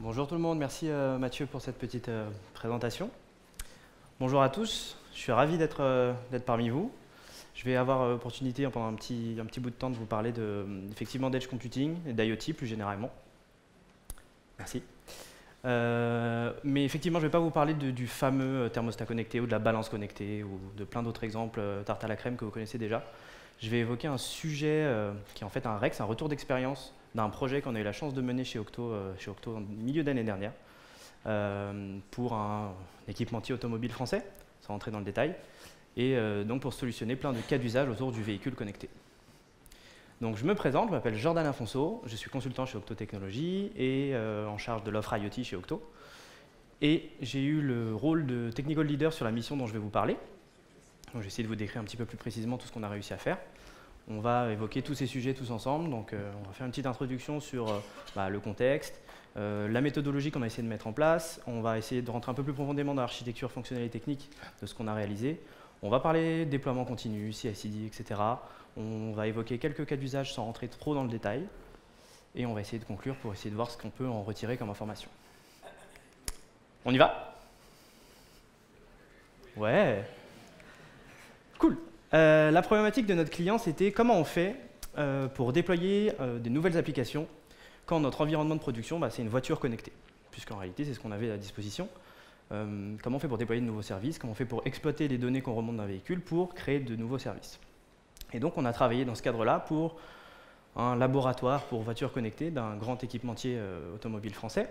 Bonjour tout le monde, merci Mathieu pour cette petite présentation. Bonjour à tous, je suis ravi d'être parmi vous. Je vais avoir l'opportunité pendant un petit bout de temps de vous parler effectivement d'Edge Computing et d'IoT plus généralement. Merci. Mais effectivement, je ne vais pas vous parler du fameux thermostat connecté ou de la balance connectée ou de plein d'autres exemples tarte à la crème que vous connaissez déjà. Je vais évoquer un sujet qui est en fait un REX, un retour d'expérience d'un projet qu'on a eu la chance de mener chez Octo en milieu d'année dernière pour un équipementier automobile français, sans rentrer dans le détail, et donc pour solutionner plein de cas d'usage autour du véhicule connecté. Donc je me présente, je m'appelle Jordan Afonso, je suis consultant chez Octo Technologies et en charge de l'offre IoT chez Octo. Et j'ai eu le rôle de technical leader sur la mission dont je vais vous parler. Donc je vais essayer de vous décrire un petit peu plus précisément tout ce qu'on a réussi à faire. On va évoquer tous ces sujets tous ensemble, donc on va faire une petite introduction sur le contexte, la méthodologie qu'on a essayé de mettre en place, on va essayer de rentrer un peu plus profondément dans l'architecture fonctionnelle et technique de ce qu'on a réalisé, on va parler déploiement continu, CI/CD, etc. On va évoquer quelques cas d'usage sans rentrer trop dans le détail, et on va essayer de conclure pour essayer de voir ce qu'on peut en retirer comme information. On y va? Ouais. Cool. La problématique de notre client, c'était comment on fait pour déployer des nouvelles applications quand notre environnement de production, c'est une voiture connectée, puisqu'en réalité, c'est ce qu'on avait à disposition. Comment on fait pour déployer de nouveaux services? Comment on fait pour exploiter les données qu'on remonte d'un véhicule pour créer de nouveaux services? Et donc, on a travaillé dans ce cadre-là pour un laboratoire pour voitures connectées d'un grand équipementier automobile français.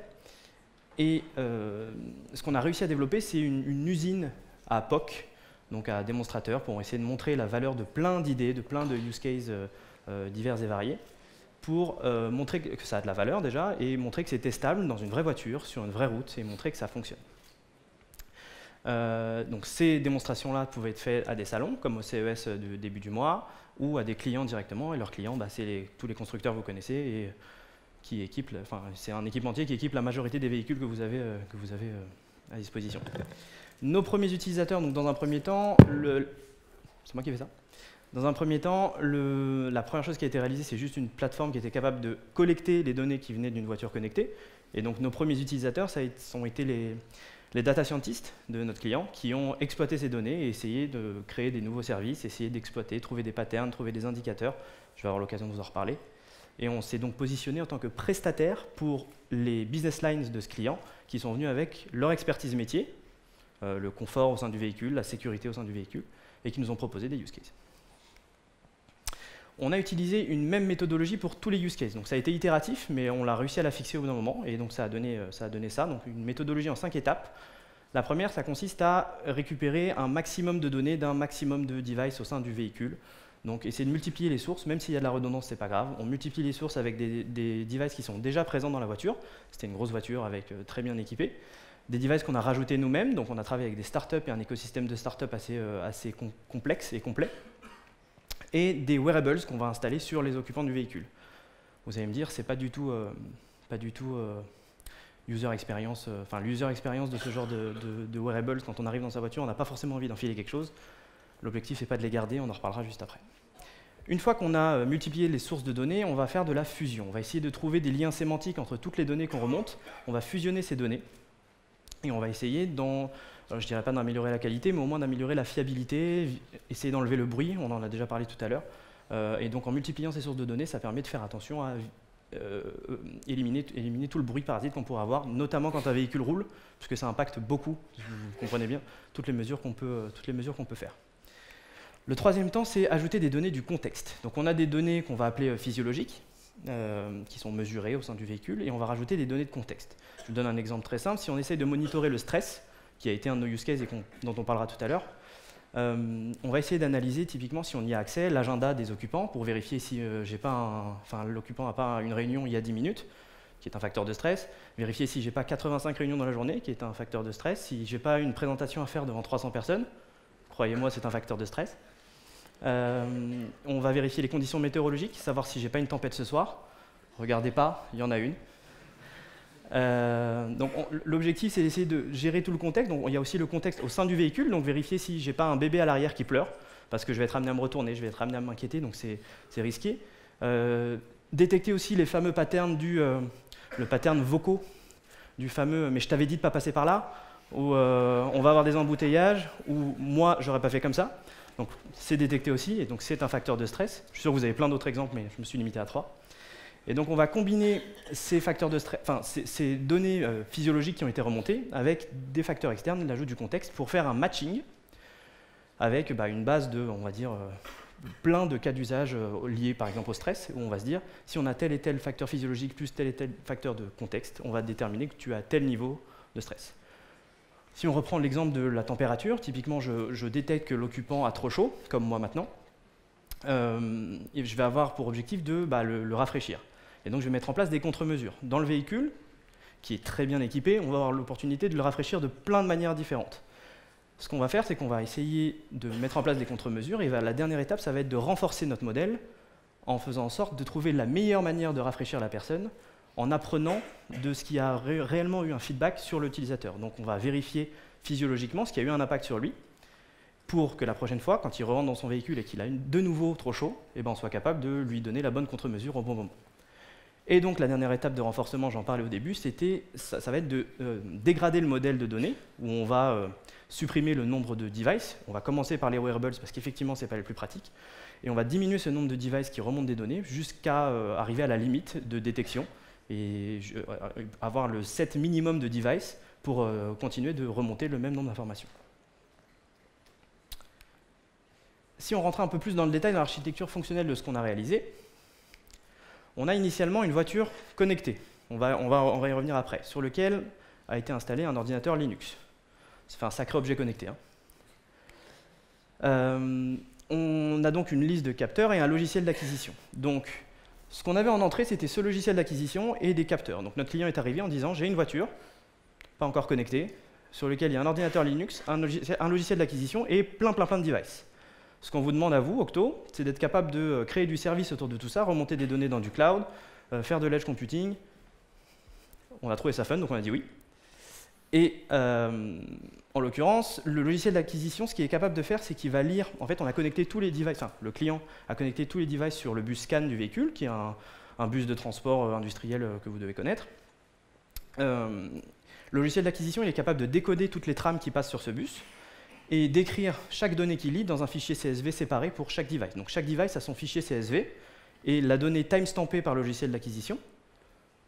Et ce qu'on a réussi à développer, c'est une usine à POC, donc à démonstrateur, pour essayer de montrer la valeur de plein d'idées, de plein de use cases divers et variés, pour montrer que ça a de la valeur déjà, et montrer que c'est testable dans une vraie voiture, sur une vraie route, et montrer que ça fonctionne. Donc ces démonstrations-là pouvaient être faites à des salons, comme au CES du début du mois, ou à des clients directement, et leurs clients, c'est tous les constructeurs que vous connaissez, et qui équipent, c'est un équipementier qui équipe la majorité des véhicules que vous avez à disposition. Nos premiers utilisateurs, donc dans un premier temps, c'est moi qui fais ça. Dans un premier temps, la première chose qui a été réalisée, c'est juste une plateforme qui était capable de collecter les données qui venaient d'une voiture connectée. Et donc nos premiers utilisateurs, ça ont été les data scientists de notre client qui ont exploité ces données et essayé de créer des nouveaux services, essayer d'exploiter, trouver des patterns, trouver des indicateurs. Je vais avoir l'occasion de vous en reparler. Et on s'est donc positionné en tant que prestataire pour les business lines de ce client qui sont venus avec leur expertise métier, le confort au sein du véhicule, la sécurité au sein du véhicule, et qui nous ont proposé des use cases. On a utilisé une même méthodologie pour tous les use cases. Donc ça a été itératif, mais on l'a réussi à la fixer au bout d'un moment, et donc ça a donné ça. Donc une méthodologie en 5 étapes. La première, ça consiste à récupérer un maximum de données d'un maximum de devices au sein du véhicule. Donc essayer de multiplier les sources, même s'il y a de la redondance, c'est pas grave. On multiplie les sources avec des devices qui sont déjà présents dans la voiture. C'était une grosse voiture avec très bien équipée. Des devices qu'on a rajoutés nous-mêmes, donc on a travaillé avec des startups et un écosystème de startups assez complexe et complet. Et des wearables qu'on va installer sur les occupants du véhicule. Vous allez me dire, c'est pas du tout user experience, l'user experience de ce genre de wearables, quand on arrive dans sa voiture, on n'a pas forcément envie d'enfiler quelque chose. L'objectif n'est pas de les garder, on en reparlera juste après. Une fois qu'on a multiplié les sources de données, on va faire de la fusion. On va essayer de trouver des liens sémantiques entre toutes les données qu'on remonte. On va fusionner ces données et on va essayer, je ne dirais pas d'améliorer la qualité, mais au moins d'améliorer la fiabilité, essayer d'enlever le bruit, on en a déjà parlé tout à l'heure. Et donc en multipliant ces sources de données, ça permet de faire attention à éliminer tout le bruit parasite qu'on pourrait avoir, notamment quand un véhicule roule, puisque ça impacte beaucoup, vous comprenez bien, toutes les mesures qu'on peut faire. Le troisième temps, c'est ajouter des données du contexte. Donc on a des données qu'on va appeler physiologiques, qui sont mesurées au sein du véhicule, et on va rajouter des données de contexte. Je vous donne un exemple très simple. Si on essaye de monitorer le stress, qui a été un de nos use cases et dont on parlera tout à l'heure, on va essayer d'analyser typiquement, si on y a accès, l'agenda des occupants pour vérifier si l'occupant n'a pas une réunion il y a 10 minutes, qui est un facteur de stress, vérifier si j'ai pas 85 réunions dans la journée, qui est un facteur de stress, si j'ai pas une présentation à faire devant 300 personnes, croyez-moi, c'est un facteur de stress. On va vérifier les conditions météorologiques, savoir si j'ai pas une tempête ce soir. Regardez pas, il y en a une. Donc l'objectif, c'est d'essayer de gérer tout le contexte. Donc il y a aussi le contexte au sein du véhicule, donc vérifier si j'ai pas un bébé à l'arrière qui pleure, parce que je vais être amené à me retourner, je vais être amené à m'inquiéter, donc c'est risqué. Détecter aussi les fameux patterns le pattern vocaux du fameux « mais je t'avais dit de ne pas passer par là », ou on va avoir des embouteillages, ou moi, j'aurais pas fait comme ça. Donc c'est détecté aussi, et donc c'est un facteur de stress. Je suis sûr que vous avez plein d'autres exemples, mais je me suis limité à 3. Et donc on va combiner ces facteurs de stress, enfin ces données physiologiques qui ont été remontées avec des facteurs externes, l'ajout du contexte, pour faire un matching avec une base de, on va dire, plein de cas d'usage liés par exemple au stress, où on va se dire, si on a tel et tel facteur physiologique plus tel et tel facteur de contexte, on va déterminer que tu as tel niveau de stress. Si on reprend l'exemple de la température, typiquement je détecte que l'occupant a trop chaud, comme moi maintenant, et je vais avoir pour objectif de le rafraîchir. Et donc je vais mettre en place des contre-mesures. Dans le véhicule, qui est très bien équipé, on va avoir l'opportunité de le rafraîchir de plein de manières différentes. Ce qu'on va faire, c'est qu'on va essayer de mettre en place des contre-mesures, et la dernière étape, ça va être de renforcer notre modèle en faisant en sorte de trouver la meilleure manière de rafraîchir la personne, en apprenant de ce qui a réellement eu un feedback sur l'utilisateur. Donc on va vérifier physiologiquement ce qui a eu un impact sur lui, pour que la prochaine fois, quand il rentre dans son véhicule et qu'il a de nouveau trop chaud, on soit capable de lui donner la bonne contre-mesure au bon moment. Et donc la dernière étape de renforcement, j'en parlais au début, ça va être de dégrader le modèle de données, où on va supprimer le nombre de devices. On va commencer par les wearables, parce qu'effectivement, ce n'est pas les plus pratiques. Et on va diminuer ce nombre de devices qui remontent des données jusqu'à arriver à la limite de détection et avoir le set minimum de devices pour continuer de remonter le même nombre d'informations. Si on rentrait un peu plus dans le détail dans l'architecture fonctionnelle de ce qu'on a réalisé, on a initialement une voiture connectée, on va y revenir après, sur lequel a été installé un ordinateur Linux. Ça fait un sacré objet connecté. On a donc une liste de capteurs et un logiciel d'acquisition. Donc, ce qu'on avait en entrée, c'était ce logiciel d'acquisition et des capteurs. Donc notre client est arrivé en disant « j'ai une voiture, pas encore connectée, sur lequel il y a un ordinateur Linux, un logiciel d'acquisition et plein de devices. » Ce qu'on vous demande à vous, Octo, c'est d'être capable de créer du service autour de tout ça, remonter des données dans du cloud, faire de l'edge computing. On a trouvé ça fun, donc on a dit oui. Et en l'occurrence, le logiciel d'acquisition, ce qu'il est capable de faire, c'est qu'il va lire. En fait, on a connecté tous les devices, enfin, le client a connecté tous les devices sur le bus scan du véhicule, qui est un bus de transport industriel que vous devez connaître. Le logiciel d'acquisition, il est capable de décoder toutes les trames qui passent sur ce bus et d'écrire chaque donnée qu'il lit dans un fichier CSV séparé pour chaque device. Donc chaque device a son fichier CSV, et la donnée timestampée par le logiciel d'acquisition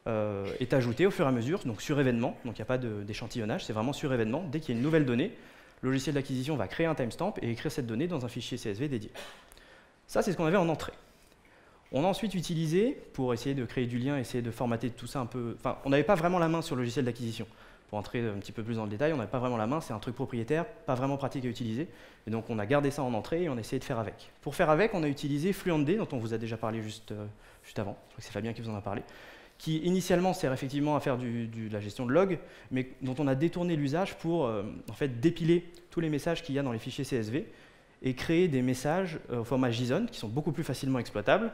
est ajoutée au fur et à mesure, donc sur événement, donc il n'y a pas d'échantillonnage, c'est vraiment sur événement. Dès qu'il y a une nouvelle donnée, le logiciel d'acquisition va créer un timestamp et écrire cette donnée dans un fichier CSV dédié. Ça, c'est ce qu'on avait en entrée. On a ensuite utilisé, pour essayer de créer du lien, essayer de formater tout ça un peu... Enfin, on n'avait pas vraiment la main sur le logiciel d'acquisition. Pour entrer un petit peu plus dans le détail, on n'avait pas vraiment la main, c'est un truc propriétaire, pas vraiment pratique à utiliser. Et donc on a gardé ça en entrée et on a essayé de faire avec. Pour faire avec, on a utilisé FluentD, dont on vous a déjà parlé juste avant, je crois que c'est Fabien qui vous en a parlé, qui initialement sert effectivement à faire de la gestion de log, mais dont on a détourné l'usage pour en fait dépiler tous les messages qu'il y a dans les fichiers CSV et créer des messages au format JSON qui sont beaucoup plus facilement exploitables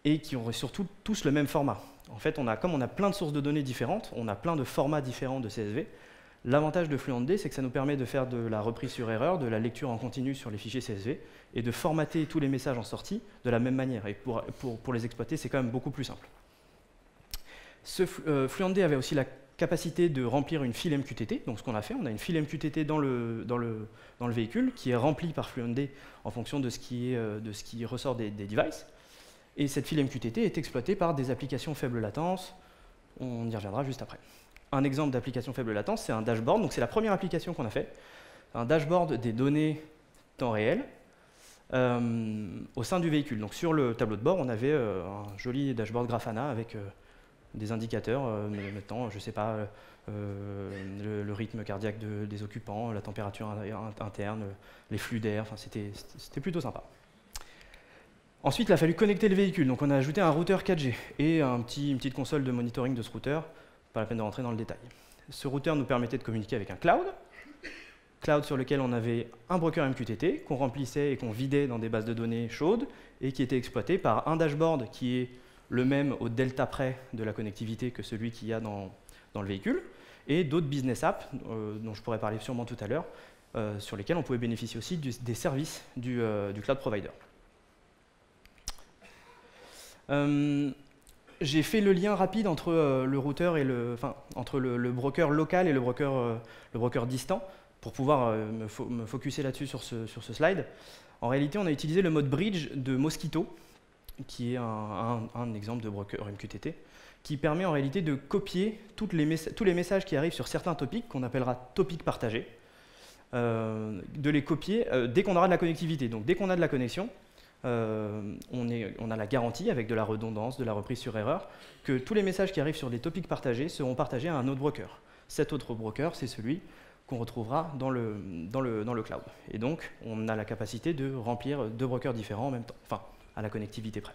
et qui ont surtout tous le même format. En fait, comme on a plein de sources de données différentes, on a plein de formats différents de CSV. L'avantage de FluentD, c'est que ça nous permet de faire de la reprise sur erreur, de la lecture en continu sur les fichiers CSV, et de formater tous les messages en sortie de la même manière. Et pour les exploiter, c'est quand même beaucoup plus simple. FluentD avait aussi la capacité de remplir une file MQTT. Donc ce qu'on a fait, on a une file MQTT dans le véhicule qui est remplie par FluentD en fonction de ce qui ressort des devices. Et cette file MQTT est exploitée par des applications faible latence. On y reviendra juste après. Un exemple d'application faible latence, c'est un dashboard. Donc c'est la première application qu'on a fait. Un dashboard des données temps réel au sein du véhicule. Donc sur le tableau de bord, on avait un joli dashboard Grafana avec des indicateurs, maintenant, je ne sais pas, le rythme cardiaque des occupants, la température interne, les flux d'air, enfin, c'était plutôt sympa. Ensuite, il a fallu connecter le véhicule, donc on a ajouté un routeur 4G et une petite console de monitoring de ce routeur, pas la peine de rentrer dans le détail. Ce routeur nous permettait de communiquer avec un cloud sur lequel on avait un broker MQTT qu'on remplissait et qu'on vidait dans des bases de données chaudes et qui était exploité par un dashboard qui est le même au delta près de la connectivité que celui qu'il y a dans le véhicule, et d'autres business apps, dont je pourrais parler sûrement tout à l'heure, sur lesquels on pouvait bénéficier aussi des services du cloud provider. j'ai fait le lien rapide entre le routeur et entre le broker local et le broker distant pour pouvoir me focuser là-dessus sur ce slide. En réalité, on a utilisé le mode bridge de Mosquitto, qui est un exemple de broker MQTT, qui permet en réalité de copier tous les messages qui arrivent sur certains topics, qu'on appellera topics partagés, de les copier dès qu'on aura de la connectivité. Donc dès qu'on a de la connexion, on a la garantie, avec de la redondance, de la reprise sur erreur, que tous les messages qui arrivent sur des topics partagés seront partagés à un autre broker. Cet autre broker, c'est celui qu'on retrouvera dans le cloud. Et donc, on a la capacité de remplir 2 brokers différents en même temps, enfin, à la connectivité près.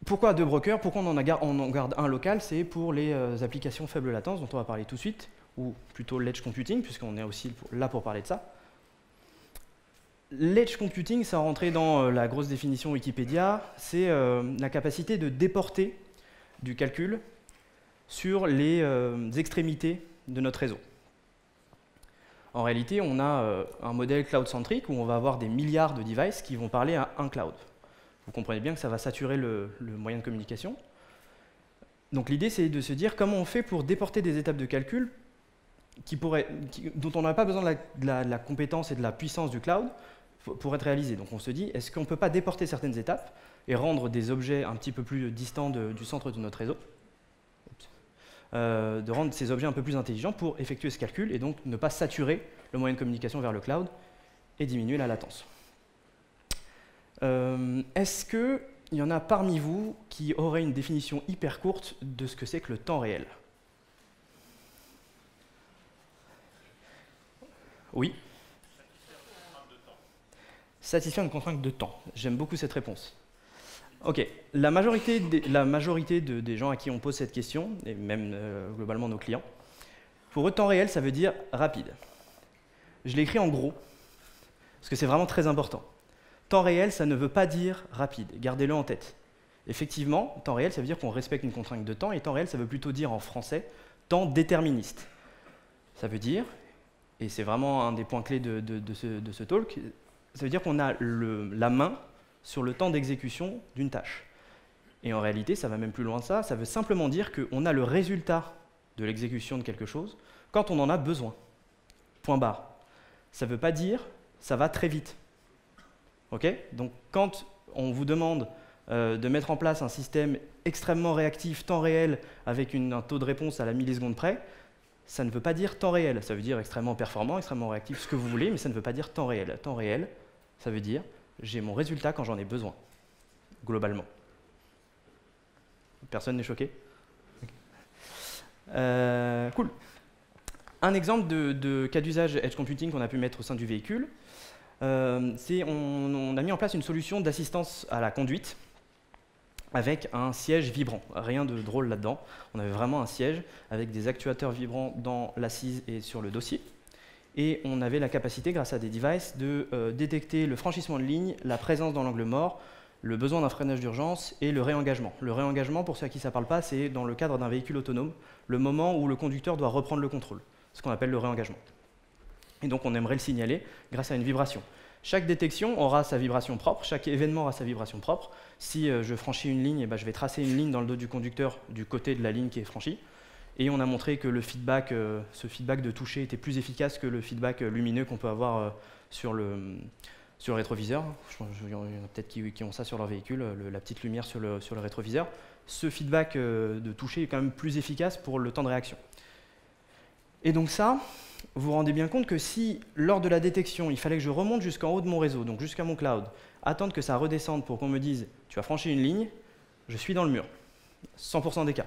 Pourquoi 2 brokers? Pourquoi on en garde un local? C'est pour les applications faible latence, dont on va parler tout de suite, ou plutôt l'edge computing, puisqu'on est aussi là pour parler de ça. L'edge computing, sans rentrer dans la grosse définition Wikipédia, c'est la capacité de déporter du calcul sur les extrémités de notre réseau. En réalité, on a un modèle cloud-centrique où on va avoir des milliards de devices qui vont parler à un cloud. Vous comprenez bien que ça va saturer le moyen de communication. Donc l'idée, c'est de se dire comment on fait pour déporter des étapes de calcul dont on n'a pas besoin de la compétence et de la puissance du cloud pour être réalisées. Donc on se dit, est-ce qu'on ne peut pas déporter certaines étapes et rendre des objets un petit peu plus distants du centre de notre réseau, de rendre ces objets un peu plus intelligents pour effectuer ce calcul et donc ne pas saturer le moyen de communication vers le cloud et diminuer la latence. Est-ce qu'il y en a parmi vous qui auraient une définition hyper courte de ce que c'est que le temps réel? Oui. Satisfaire une contrainte de temps. J'aime beaucoup cette réponse. Ok, la majorité des gens à qui on pose cette question, et même globalement nos clients, pour eux, temps réel, ça veut dire rapide. Je l'ai écrit en gros, parce que c'est vraiment très important. Temps réel, ça ne veut pas dire rapide, gardez-le en tête. Effectivement, temps réel, ça veut dire qu'on respecte une contrainte de temps, et temps réel, ça veut plutôt dire en français, temps déterministe. Ça veut dire, et c'est vraiment un des points clés de ce talk, ça veut dire qu'on a la main sur le temps d'exécution d'une tâche. Et en réalité, ça va même plus loin de ça, ça veut simplement dire qu'on a le résultat de l'exécution de quelque chose quand on en a besoin. Point barre. Ça ne veut pas dire ça va très vite. Okay? Donc quand on vous demande de mettre en place un système extrêmement réactif, temps réel, avec un taux de réponse à la milliseconde près, ça ne veut pas dire temps réel. Ça veut dire extrêmement performant, extrêmement réactif, ce que vous voulez, mais ça ne veut pas dire temps réel. Temps réel, ça veut dire j'ai mon résultat quand j'en ai besoin, globalement. Personne n'est choqué? Cool. Un exemple de cas d'usage edge computing qu'on a pu mettre au sein du véhicule, c'est on a mis en place une solution d'assistance à la conduite avec un siège vibrant. Rien de drôle là-dedans. On avait vraiment un siège avec des actuateurs vibrants dans l'assise et sur le dossier. Et on avait la capacité, grâce à des devices, de détecter le franchissement de ligne, la présence dans l'angle mort, le besoin d'un freinage d'urgence et le réengagement. Le réengagement, pour ceux à qui ça ne parle pas, c'est dans le cadre d'un véhicule autonome, le moment où le conducteur doit reprendre le contrôle, ce qu'on appelle le réengagement. Et donc on aimerait le signaler grâce à une vibration. Chaque détection aura sa vibration propre, chaque événement aura sa vibration propre. Si je franchis une ligne, je vais tracer une ligne dans le dos du conducteur du côté de la ligne qui est franchie. Et on a montré que ce feedback de toucher était plus efficace que le feedback lumineux qu'on peut avoir sur le rétroviseur. Il y en a peut-être qui ont ça sur leur véhicule, la petite lumière sur le rétroviseur. Ce feedback de toucher est quand même plus efficace pour le temps de réaction. Et donc ça, vous vous rendez bien compte que si, lors de la détection, il fallait que je remonte jusqu'en haut de mon réseau, donc jusqu'à mon cloud, attendre que ça redescende pour qu'on me dise « tu as franchi une ligne », je suis dans le mur, 100% des cas.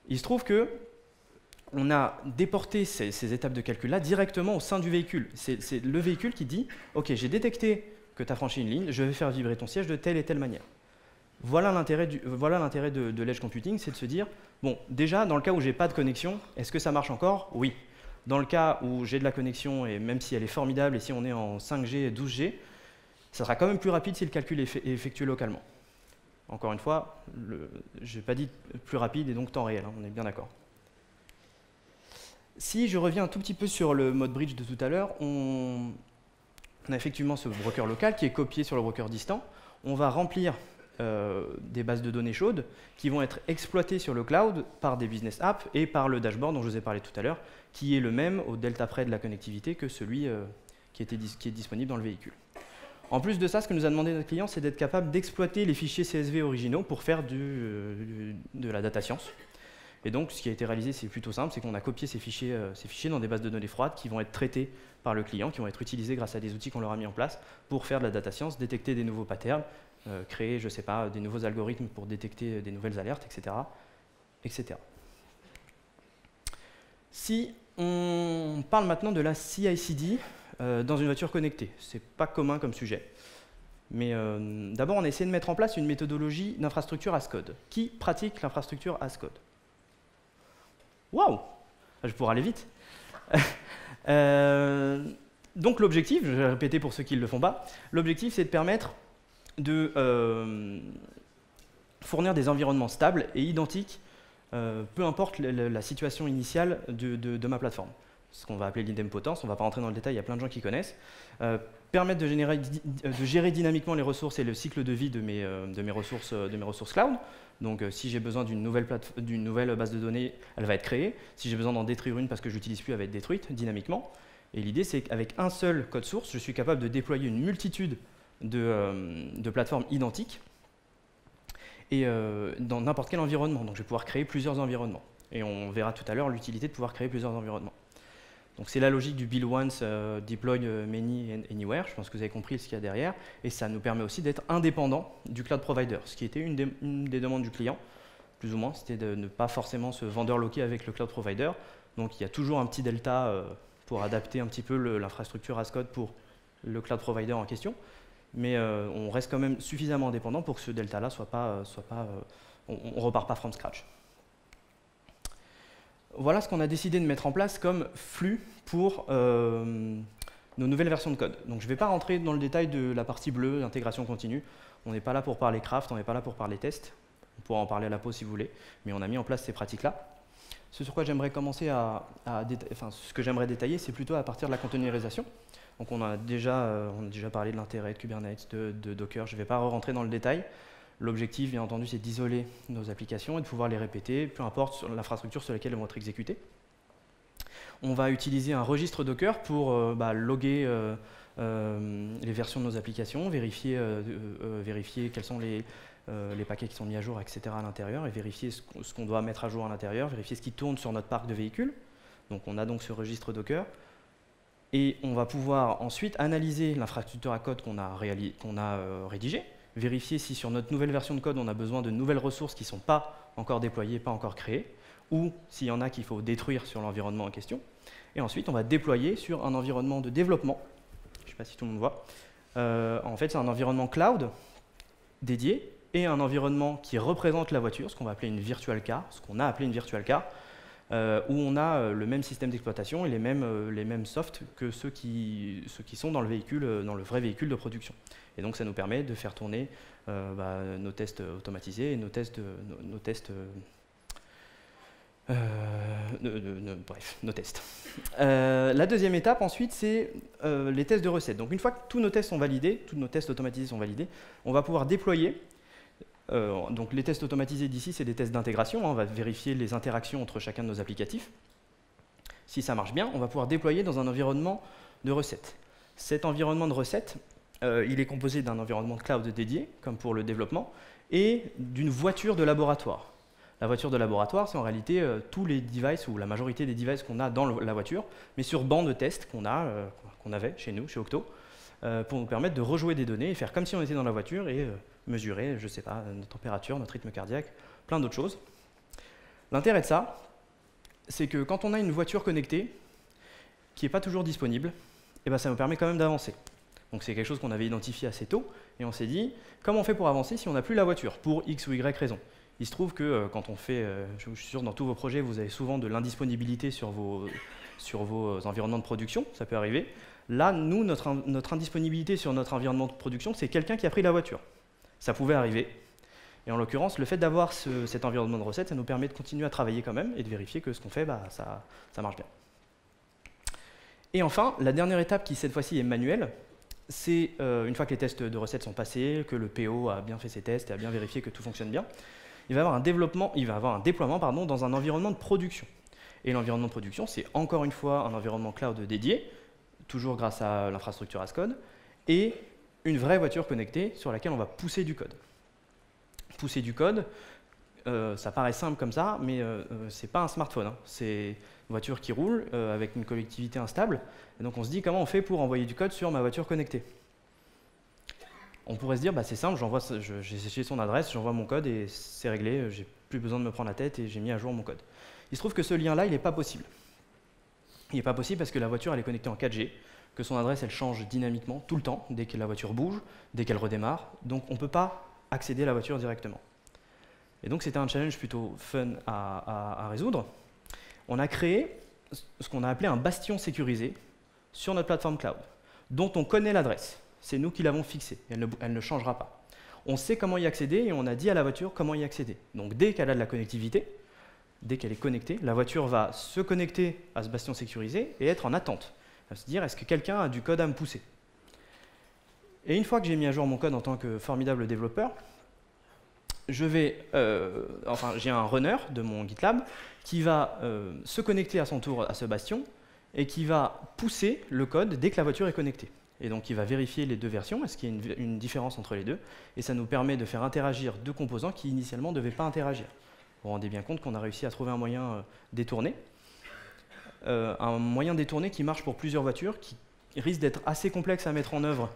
Il se trouve qu'on a déporté ces étapes de calcul-là directement au sein du véhicule. C'est le véhicule qui dit « ok, j'ai détecté que tu as franchi une ligne, je vais faire vibrer ton siège de telle et telle manière ». Voilà l'intérêt de l'edge computing, c'est de se dire « bon, déjà, dans le cas où je n'ai pas de connexion, est-ce que ça marche encore? Oui. Dans le cas où j'ai de la connexion, et même si elle est formidable, et si on est en 5G, 12G, ça sera quand même plus rapide si le calcul est effectué localement. » Encore une fois, je n'ai pas dit plus rapide et donc temps réel, hein, on est bien d'accord. Si je reviens un tout petit peu sur le mode bridge de tout à l'heure, on a effectivement ce broker local qui est copié sur le broker distant. On va remplir des bases de données chaudes qui vont être exploitées sur le cloud par des business apps et par le dashboard dont je vous ai parlé tout à l'heure, qui est le même au delta près de la connectivité que celui qui est disponible dans le véhicule. En plus de ça, ce que nous a demandé notre client, c'est d'être capable d'exploiter les fichiers CSV originaux pour faire de la data science. Et donc, ce qui a été réalisé, c'est plutôt simple, c'est qu'on a copié ces fichiers dans des bases de données froides qui vont être traités par le client, qui vont être utilisés grâce à des outils qu'on leur a mis en place pour faire de la data science, détecter des nouveaux patterns, créer, je ne sais pas, des nouveaux algorithmes pour détecter des nouvelles alertes, etc. etc. Si on parle maintenant de la CI/CD dans une voiture connectée, ce n'est pas commun comme sujet. Mais d'abord, on a essayé de mettre en place une méthodologie d'infrastructure as code. Qui pratique l'infrastructure as code? Waouh! Je pourrais aller vite. Donc l'objectif, je vais répéter pour ceux qui ne le font pas, l'objectif c'est de permettre de fournir des environnements stables et identiques, peu importe la situation initiale de ma plateforme. Ce qu'on va appeler l'idempotence, on ne va pas rentrer dans le détail, il y a plein de gens qui connaissent. Permettre de gérer dynamiquement les ressources et le cycle de vie de mes ressources cloud. Donc si j'ai besoin d'une nouvelle base de données, elle va être créée. Si j'ai besoin d'en détruire une parce que je l'utilise plus, elle va être détruite dynamiquement. Et l'idée, c'est qu'avec un seul code source, je suis capable de déployer une multitude de plateformes identiques et dans n'importe quel environnement. Donc je vais pouvoir créer plusieurs environnements. Et on verra tout à l'heure l'utilité de pouvoir créer plusieurs environnements. Donc c'est la logique du build once, deploy many and anywhere, je pense que vous avez compris ce qu'il y a derrière, et ça nous permet aussi d'être indépendant du cloud provider, ce qui était une des demandes du client, plus ou moins, c'était de ne pas forcément se vendeur loquer avec le cloud provider, donc il y a toujours un petit delta pour adapter un petit peu l'infrastructure as code pour le cloud provider en question, mais on reste quand même suffisamment indépendant pour que ce delta-là on ne repart pas from scratch. Voilà ce qu'on a décidé de mettre en place comme flux pour nos nouvelles versions de code. Donc je ne vais pas rentrer dans le détail de la partie bleue, l'intégration continue. On n'est pas là pour parler craft, on n'est pas là pour parler test. On pourra en parler à la pause si vous voulez, mais on a mis en place ces pratiques-là. Ce sur quoi j'aimerais commencer ce que j'aimerais détailler, c'est plutôt à partir de la containerisation. Donc on a déjà parlé de l'intérêt de Kubernetes, de Docker, je ne vais pas rentrer dans le détail. L'objectif, bien entendu, c'est d'isoler nos applications et de pouvoir les répéter, peu importe l'infrastructure sur laquelle elles vont être exécutées. On va utiliser un registre Docker pour loguer les versions de nos applications, vérifier quels sont les paquets qui sont mis à jour, etc. à l'intérieur, et vérifier ce qu'on doit mettre à jour à l'intérieur, vérifier ce qui tourne sur notre parc de véhicules. Donc on a donc ce registre Docker. Et on va pouvoir ensuite analyser l'infrastructure à code qu'on a rédigée, vérifier si sur notre nouvelle version de code, on a besoin de nouvelles ressources qui ne sont pas encore déployées, pas encore créées, ou s'il y en a qu'il faut détruire sur l'environnement en question. Et ensuite, on va déployer sur un environnement de développement. Je ne sais pas si tout le monde voit. En fait, c'est un environnement cloud dédié et un environnement qui représente la voiture, ce qu'on va appeler une virtual car, où on a le même système d'exploitation et les mêmes softs que ceux qui sont dans le véhicule, dans le vrai véhicule de production. Et donc ça nous permet de faire tourner nos tests automatisés et nos tests. La deuxième étape ensuite, c'est les tests de recettes. Donc une fois que tous nos tests sont validés, tous nos tests automatisés sont validés, on va pouvoir déployer. Donc les tests automatisés d'ici, c'est des tests d'intégration. On va vérifier les interactions entre chacun de nos applicatifs. Si ça marche bien, on va pouvoir déployer dans un environnement de recettes. Cet environnement de recettes, il est composé d'un environnement de cloud dédié, comme pour le développement, et d'une voiture de laboratoire. La voiture de laboratoire, c'est en réalité tous les devices, ou la majorité des devices qu'on a dans la voiture, mais sur banc de test qu'on avait chez nous, chez Octo, pour nous permettre de rejouer des données et faire comme si on était dans la voiture et mesurer, je ne sais pas, notre température, notre rythme cardiaque, plein d'autres choses. L'intérêt de ça, c'est que quand on a une voiture connectée qui n'est pas toujours disponible, ça nous permet quand même d'avancer. Donc c'est quelque chose qu'on avait identifié assez tôt, et on s'est dit, comment on fait pour avancer si on n'a plus la voiture, pour X ou Y raison. Il se trouve que quand on fait, je suis sûr dans tous vos projets, vous avez souvent de l'indisponibilité sur vos environnements de production, ça peut arriver. Là, nous, notre indisponibilité sur notre environnement de production, c'est quelqu'un qui a pris la voiture. Ça pouvait arriver. Et en l'occurrence, le fait d'avoir cet environnement de recettes, ça nous permet de continuer à travailler quand même et de vérifier que ce qu'on fait, ça marche bien. Et enfin, la dernière étape qui cette fois-ci est manuelle, c'est une fois que les tests de recettes sont passés, que le PO a bien fait ses tests et a bien vérifié que tout fonctionne bien, il va avoir un déploiement dans un environnement de production. Et l'environnement de production, c'est encore une fois un environnement cloud dédié, toujours grâce à l'infrastructure as code, et une vraie voiture connectée sur laquelle on va pousser du code. Pousser du code, ça paraît simple comme ça, mais ce n'est pas un smartphone. Hein. C'est une voiture qui roule avec une connectivité instable. Et donc on se dit comment on fait pour envoyer du code sur ma voiture connectée. On pourrait se dire, bah, c'est simple, j'ai son adresse, j'envoie mon code et c'est réglé, j'ai plus besoin de me prendre la tête et j'ai mis à jour mon code. Il se trouve que ce lien-là, il n'est pas possible. Il n'est pas possible parce que la voiture elle est connectée en 4G, que son adresse elle change dynamiquement tout le temps, dès que la voiture bouge, dès qu'elle redémarre, donc on ne peut pas accéder à la voiture directement. Et donc c'était un challenge plutôt fun à résoudre. On a créé ce qu'on a appelé un bastion sécurisé sur notre plateforme cloud, dont on connaît l'adresse. C'est nous qui l'avons fixée, elle ne changera pas. On sait comment y accéder et on a dit à la voiture comment y accéder. Donc dès qu'elle a de la connectivité, dès qu'elle est connectée, la voiture va se connecter à ce bastion sécurisé et être en attente. Elle va se dire, est-ce que quelqu'un a du code à me pousser? Et une fois que j'ai mis à jour mon code en tant que formidable développeur, j'ai un runner de mon GitLab qui va se connecter à son tour à ce bastion et qui va pousser le code dès que la voiture est connectée. Et donc il va vérifier les deux versions, est-ce qu'il y a une différence entre les deux, et ça nous permet de faire interagir deux composants qui initialement ne devaient pas interagir. Vous vous rendez bien compte qu'on a réussi à trouver un moyen détourné. Un moyen détourné qui marche pour plusieurs voitures, qui risque d'être assez complexe à mettre en œuvre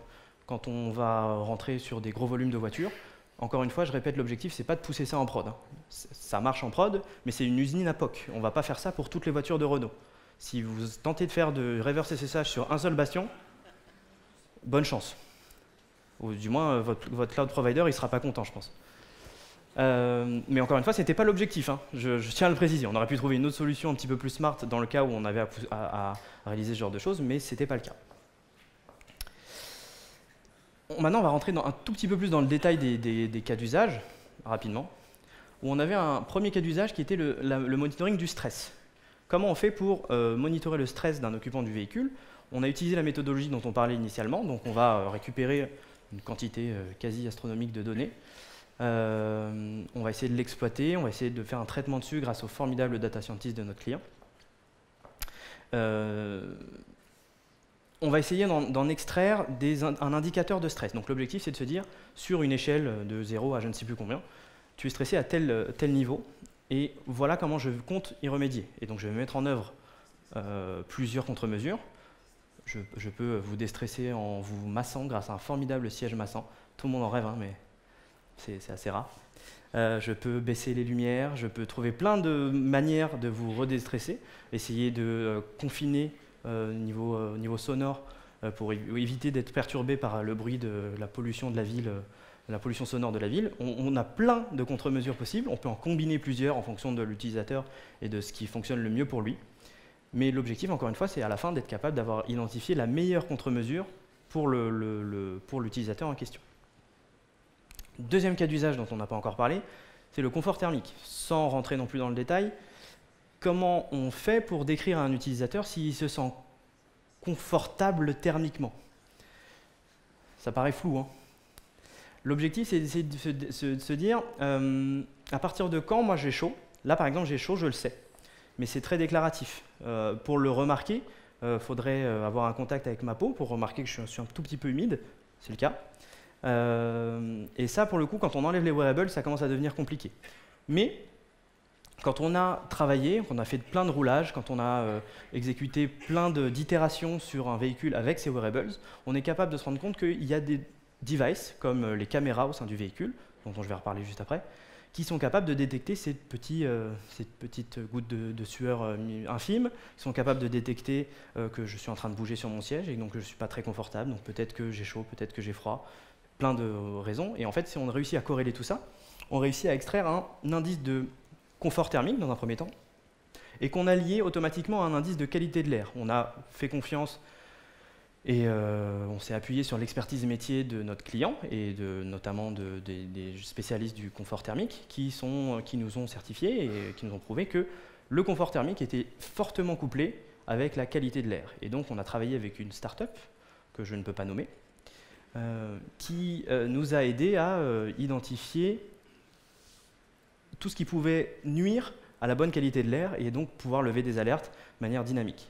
quand on va rentrer sur des gros volumes de voitures. Encore une fois, je répète, l'objectif, c'est pas de pousser ça en prod. Hein. Ça marche en prod, mais c'est une usine à POC. On ne va pas faire ça pour toutes les voitures de Renault. Si vous tentez de faire de reverse SSH sur un seul bastion, bonne chance. Ou du moins, votre cloud provider, il ne sera pas content, je pense. Mais encore une fois, ce n'était pas l'objectif. Hein. Je tiens à le préciser. On aurait pu trouver une autre solution un petit peu plus smart dans le cas où on avait à réaliser ce genre de choses, mais ce n'était pas le cas. Maintenant, on va rentrer un tout petit peu plus dans le détail des cas d'usage, rapidement, où on avait un premier cas d'usage qui était le monitoring du stress. Comment on fait pour monitorer le stress d'un occupant du véhicule? On a utilisé la méthodologie dont on parlait initialement, donc on va récupérer une quantité quasi astronomique de données. On va essayer de l'exploiter, on va essayer de faire un traitement dessus grâce au formidable data scientist de notre client. On va essayer d'en extraire un indicateur de stress. Donc l'objectif, c'est de se dire, sur une échelle de 0 à je ne sais plus combien, tu es stressé à tel niveau, et voilà comment je compte y remédier. Et donc je vais mettre en œuvre plusieurs contre-mesures. Je peux vous déstresser en vous massant grâce à un formidable siège massant. Tout le monde en rêve, hein, mais c'est assez rare. Je peux baisser les lumières, je peux trouver plein de manières de vous redéstresser, essayer de confiner niveau sonore pour éviter d'être perturbé par le bruit de la pollution de la ville, la pollution sonore de la ville. On a plein de contre-mesures possibles, on peut en combiner plusieurs en fonction de l'utilisateur et de ce qui fonctionne le mieux pour lui. Mais l'objectif, encore une fois, c'est à la fin d'être capable d'avoir identifié la meilleure contre-mesure pour l'utilisateur en question. Deuxième cas d'usage dont on n'a pas encore parlé, c'est le confort thermique. Sans rentrer non plus dans le détail, comment on fait pour décrire à un utilisateur s'il se sent confortable thermiquement? Ça paraît flou, hein. L'objectif, c'est d'essayer de se dire, à partir de quand moi j'ai chaud? Là, par exemple, j'ai chaud, je le sais. Mais c'est très déclaratif. Pour le remarquer, il faudrait avoir un contact avec ma peau pour remarquer que je suis un tout petit peu humide. C'est le cas. Et ça, pour le coup, quand on enlève les wearables, ça commence à devenir compliqué. Mais quand on a travaillé, qu'on a fait plein de roulages, quand on a exécuté plein d'itérations sur un véhicule avec ces wearables, on est capable de se rendre compte qu'il y a des devices, comme les caméras au sein du véhicule, dont je vais reparler juste après, qui sont capables de détecter ces petites gouttes de sueur infimes, qui sont capables de détecter que je suis en train de bouger sur mon siège et donc je ne suis pas très confortable, donc peut-être que j'ai chaud, peut-être que j'ai froid, plein de raisons. Et en fait, si on réussit à corréler tout ça, on réussit à extraire un indice de confort thermique dans un premier temps, et qu'on a lié automatiquement à un indice de qualité de l'air. On a fait confiance et on s'est appuyé sur l'expertise métier de notre client et notamment des spécialistes du confort thermique qui nous ont certifiés et qui nous ont prouvé que le confort thermique était fortement couplé avec la qualité de l'air. Et donc on a travaillé avec une start-up que je ne peux pas nommer, qui nous a aidé à identifier tout ce qui pouvait nuire à la bonne qualité de l'air et donc pouvoir lever des alertes de manière dynamique.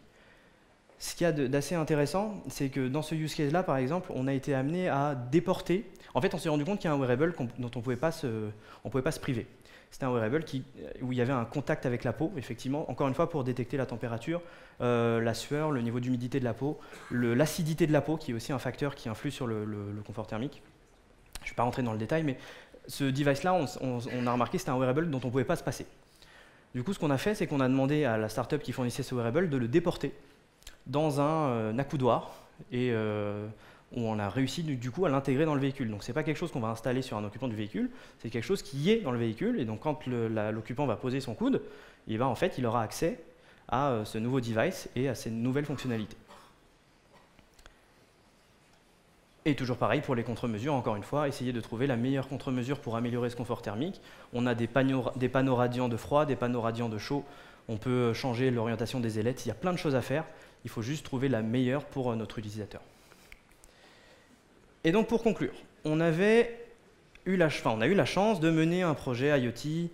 Ce qu'il y a d'assez intéressant, c'est que dans ce use case-là, par exemple, on a été amené à déporter. En fait, on s'est rendu compte qu'il y a un wearable dont on ne pouvait pas se priver. C'était un wearable où il y avait un contact avec la peau, effectivement, encore une fois pour détecter la température, la sueur, le niveau d'humidité de la peau, l'acidité de la peau, qui est aussi un facteur qui influe sur le confort thermique. Je ne vais pas rentrer dans le détail, mais ce device-là, on a remarqué que c'était un wearable dont on ne pouvait pas se passer. Du coup, ce qu'on a fait, c'est qu'on a demandé à la startup qui fournissait ce wearable de le déporter dans un accoudoir et où on a réussi du coup à l'intégrer dans le véhicule. Donc ce n'est pas quelque chose qu'on va installer sur un occupant du véhicule, c'est quelque chose qui est dans le véhicule et donc quand l'occupant va poser son coude, et ben, en fait, il aura accès à ce nouveau device et à ces nouvelles fonctionnalités. Et toujours pareil pour les contre-mesures, encore une fois, essayer de trouver la meilleure contre-mesure pour améliorer ce confort thermique. On a des panneaux radiants de froid, des panneaux radiants de chaud, on peut changer l'orientation des ailettes, il y a plein de choses à faire, il faut juste trouver la meilleure pour notre utilisateur. Et donc pour conclure, on a eu la chance de mener un projet IoT,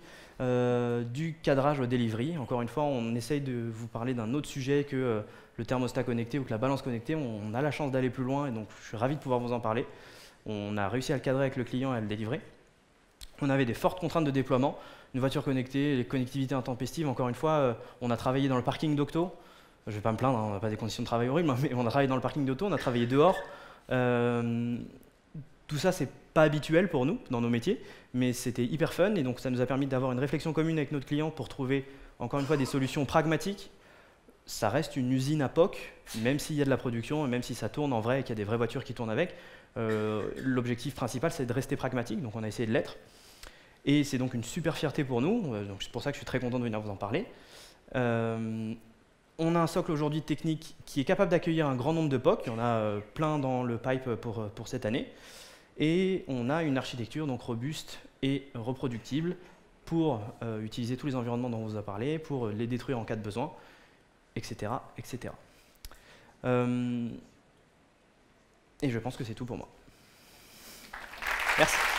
du cadrage au delivery. Encore une fois, on essaye de vous parler d'un autre sujet que le thermostat connecté ou que la balance connectée. On a la chance d'aller plus loin et donc je suis ravi de pouvoir vous en parler. On a réussi à le cadrer avec le client et à le délivrer. On avait des fortes contraintes de déploiement, une voiture connectée, les connectivités intempestives. Encore une fois, on a travaillé dans le parking d'Octo. Je ne vais pas me plaindre, hein, on n'a pas des conditions de travail horribles, mais on a travaillé dans le parking d'Octo, on a travaillé dehors. Tout ça, c'est pas habituel pour nous, dans nos métiers, mais c'était hyper fun et donc ça nous a permis d'avoir une réflexion commune avec notre client pour trouver, encore une fois, des solutions pragmatiques. Ça reste une usine à POC, même s'il y a de la production, même si ça tourne en vrai et qu'il y a des vraies voitures qui tournent avec. L'objectif principal, c'est de rester pragmatique, donc on a essayé de l'être. Et c'est donc une super fierté pour nous, donc c'est pour ça que je suis très content de venir vous en parler. On a un socle aujourd'hui technique qui est capable d'accueillir un grand nombre de POC, il y en a plein dans le pipe pour cette année. Et on a une architecture donc robuste et reproductible pour utiliser tous les environnements dont on vous a parlé, pour les détruire en cas de besoin, etc. etc. Et je pense que c'est tout pour moi. Merci.